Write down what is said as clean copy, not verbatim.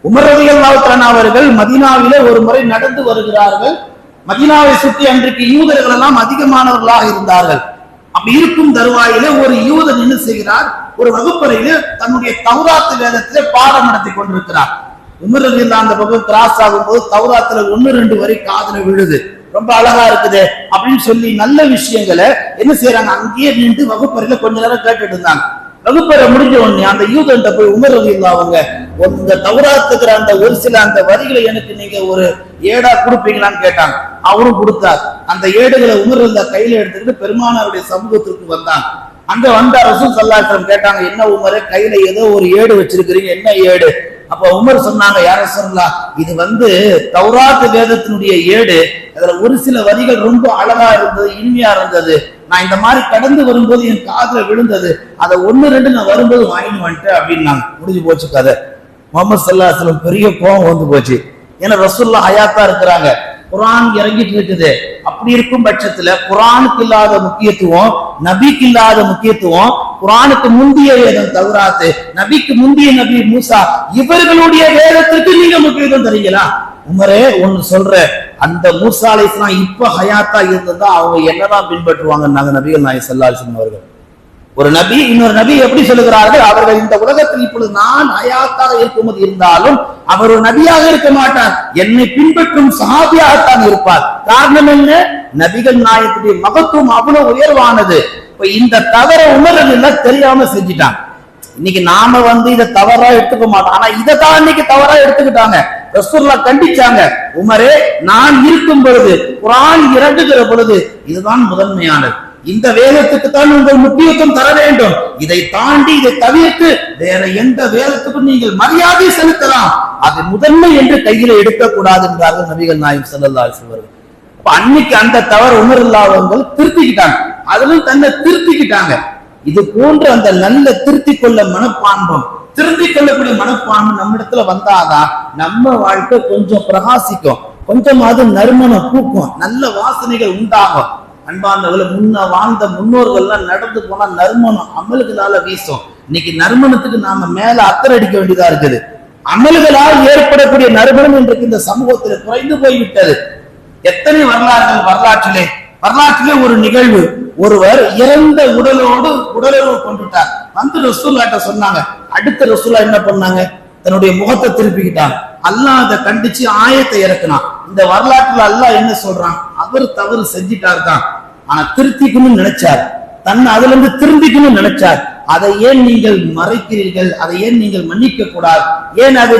Umar ரலியல்லாஹு தஆலா அவர்கள் மதீனாவிலே ஒரு முறை நடந்து வருகிறார்கள். மதீனாவை சுற்றி அன்றைக்கு யூதர்கள் எல்லாம் அதிகமானவர்களாக இருந்தார்கள். அப்படி இருக்கும் தருவாயிலே ஒரு யூதன் என்ன செய்கிறார், ஒரு வகுப்பறையிலே தன்னுடைய தௌராத் வேதத்திலே பாடம் நடத்தி கொண்டிருக்கிறார். உமர் ரலியல்லாஹு அந்த பக்கம் கிராஸ் ஆகும்போது தௌராத்துல 1-2 வரை காதுல விழுது. ரொம்ப அழகா இருக்குது அப்படின்னு சொல்லி நல்ல விஷயங்களை என்ன செய்யறாங்க, அங்கேயே நின்று வகுப்பறையில கொஞ்ச நேரம் கேட்டுட்டு இருந்தாங்க. வகுப்பறை முடிஞ்ச உடனே அந்த யூதன் போய் உமர் ரலியல்லாஹு அவங்க இந்த தௌராத்துக்கிற அந்த ஒரு சில அந்த வரிகளை எனக்கு நீங்க ஒரு ஏடா கொடுப்பீங்களான்னு கேட்டாங்க. அவரும் கொடுத்தார். அந்த ஏடுகளை உமர் ரலியல்லாஹு கையில எடுத்துக்கிட்டு பெருமானாருடைய சமூகத்திற்கு வந்தாங்க. அங்க வந்த ரசூல் ஸல்லல்லாஹு அலைஹி வஸல்லம் கேட்டாங்க, என்ன உமரே கையில ஏதோ ஒரு ஏடு வச்சிருக்கிறீங்க, என்ன ஏடு? அப்ப உமர் சொன்னாங்க, யார சொல்லலாம், இது தௌராத் வேதத்தினுடைய ஏடு. அதுல ஒரு சில வரிகள் ரொம்ப அழகா இருந்தது, இனிமையா இருந்தது. நான் இந்த மாதிரி கடந்து வரும்போது என் காதுல விழுந்தது, அதை 1-2 நான் வரும்போது வாங்கிட்டு வந்துட்டேன் அப்படின்னாங்க. முடிஞ்சு போச்சு கதை. முஹம்மது ஸல்லல்லாஹு அலைஹி வஸல்லம் பெரிய கோபம் வந்து போச்சு. ஏன்னா ரசூலுல்லாஹ் ஹயாத்தா இருக்கிறாங்க, குர்ஆன் இறங்கிட்டு இருக்குது. அப்படி இருக்கும் பட்சத்துல குர்ஆனுக்கு இல்லாத முக்கியத்துவம், நபிக்கு இல்லாத முக்கியத்துவம், குர்ஆனுக்கு முந்திய வேதம் தௌராத், நபிக்கு முந்திய நபி மூசா, இவர்களுடைய வேதத்திற்கு நீங்க முக்கியத்துவம் தரீங்களா? உமரே ஒன்னு சொல்ற, அந்த மூசா அலைஹிஸ்ஸலாம் இப்ப ஹயாத்தா இருந்தா அவங்க என்னதான் பின்பற்றுவாங்க? நாங்க நபிகள் நாயகம் ஸல்லல்லாஹு அலைஹி வஸல்லம் அவர்கள் ஒரு நபி, இன்னொரு நபி எப்படி சொல்லுகிறார்கள், அவர்கள் இந்த உலகத்தில் இப்பொழுது நான் ஹயாத்தாக இருக்கும்போது இருந்தாலும் அவர் ஒரு நபியாக இருக்க மாட்டார், என்னை பின்பற்றும் சஹாபியாகத்தான் இருப்பார். காரணம் என்ன? நபிகள் நாயகத்துடைய மகத்துவம் அவ்வளவு உயர்வானது. இப்ப இந்த தவற உணர்வு தெரியாம செஞ்சுட்டாங்க. இன்னைக்கு நாம இதை தவறா எடுத்துக்க மாட்டோம், ஆனா இதை தான் இன்னைக்கு தவறா எடுத்துக்கிட்டாங்க. ரசூலுல்லாஹ் கண்டிச்சாங்க, உமரே நான் இருக்கும் பொழுது, குர்ஆன் இறங்குகிற பொழுது இதுதான் முதன்மையானது, இந்த வேதத்துக்கு தான் உங்கள் முக்கியத்துவம் தர வேண்டும், இதை தாண்டி இதை தவிர்த்து வேற எந்த வேதத்துக்கும் நீங்கள் மரியாதை செலுத்தலாம், அது முதன்மை என்று கையில எடுக்கக்கூடாது என்றார்கள் நபிகள் நாயகம் ஸல்லல்லாஹு அலைஹி வஸல்லம். அப்ப அன்னைக்கு அந்த தவறு உமர் ரலியல்லாஹு திருத்திக்கிட்டாங்க, அதிலும் தன்னை திருத்திக்கிட்டாங்க. இது போன்ற அந்த நல்ல திருத்திக் கொள்ள மனப்பான்பம், திருந்திக் கொள்ளக்கூடிய மனப்பான்பு நம்ம இடத்துல வந்தாதான் நம்ம வாழ்க்கை கொஞ்சம் பிரகாசிக்கும், கொஞ்சமாவது நறுமணம் பூக்கும், நல்ல வாசனைகள் உண்டாகும். அன்பானவர்களே, முன்ன வாழ்ந்த முன்னோர்கள்லாம் நடந்து போனா நறுமணம் அமல்களால வீசும். இன்னைக்கு நறுமணத்துக்கு நாம மேல அக்கறை அடிக்க வேண்டியதா இருக்குது. அமல்களால் ஏற்படக்கூடிய நறுமணம் இன்றைக்கு இந்த சமூகத்தில் குறைந்து போய்விட்டது. எத்தனை வரலாற்றிலே ஒரு நிகழ்வு, ஒருவர் இறந்த உடலோடு உடலுறவு கொண்டுட்டார். ரசூலுல்லாஹ்ட்ட சொன்னாங்க. அடுத்த ரசூலுல்லாஹ் என்ன பண்ணாங்க, தன்னுடைய முகத்தை திருப்பிக்கிட்டாங்க. அல்லாஹ் அதை கண்டிச்சு ஆயத்தை இறக்குனான். இந்த வரலாற்றுல அல்லாஹ் என்ன சொல்றான், அவர் தவறு செஞ்சிட்டார் தான், ஆனா திருத்திக்கணும்னு நினைச்சார், தன்னை அதுல இருந்து திரும்பிக்கணும்னு நினைச்சார். அதை ஏன் நீங்கள் மறைக்கிறீர்கள்? அதை ஏன் நீங்கள் மன்னிக்க கூடாது? ஏன் அதை